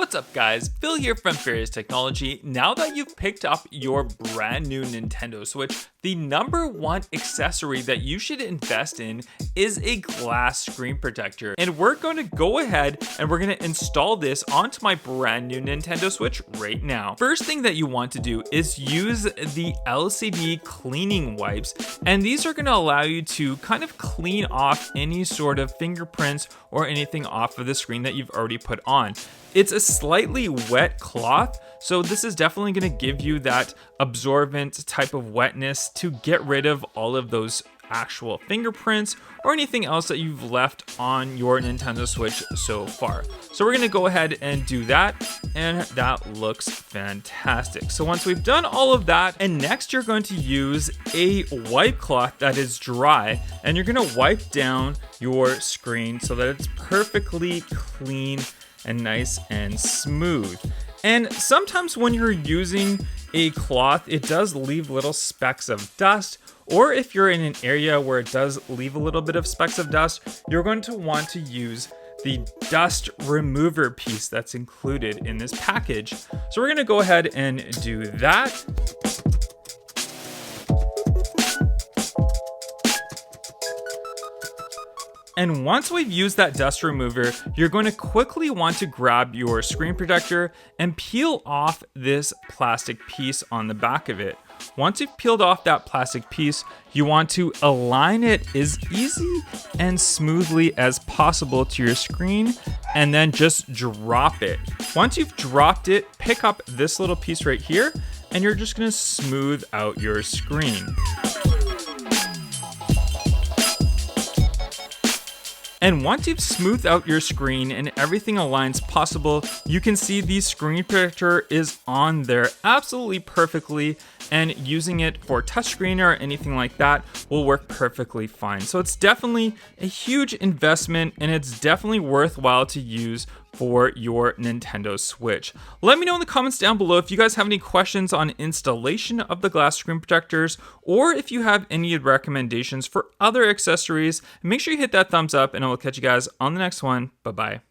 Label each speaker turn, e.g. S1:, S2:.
S1: What's up guys, Phil here from Farious Technology. Now that you've picked up your brand new Nintendo Switch, the number one accessory that you should invest in is a glass screen protector. And we're going to go ahead and we're going to install this onto my brand new Nintendo Switch right now. First thing that you want to do is use the LCD cleaning wipes. And these are going to allow you to kind of clean off any sort of fingerprints or anything off of the screen that you've already put on. It's a slightly wet cloth, so this is definitely going to give you that absorbent type of wetness to get rid of all of those actual fingerprints or anything else that you've left on your Nintendo Switch so far. So we're going to go ahead and do that, and that looks fantastic. So once we've done all of that, and next you're going to use a wipe cloth that is dry, and you're going to wipe down your screen so that it's perfectly clean and nice and smooth. And sometimes when you're using a cloth, it does leave little specks of dust, or if you're in an area where it does leave a little bit of specks of dust, you're going to want to use the dust remover piece that's included in this package. So we're going to go ahead and do that. And once we've used that dust remover, you're going to quickly want to grab your screen protector and peel off this plastic piece on the back of it. Once you've peeled off that plastic piece, you want to align it as easy and smoothly as possible to your screen, and then just drop it. Once you've dropped it, pick up this little piece right here, and you're just going to smooth out your screen. And once you've smoothed out your screen and everything aligns possible, you can see the screen protector is on there absolutely perfectly, and using it for touchscreen or anything like that will work perfectly fine. So it's definitely a huge investment, and it's definitely worthwhile to use for your Nintendo Switch. Let me know in the comments down below if you guys have any questions on installation of the glass screen protectors, or if you have any recommendations for other accessories. Make sure you hit that thumbs up, and I will catch you guys on the next one. Bye bye.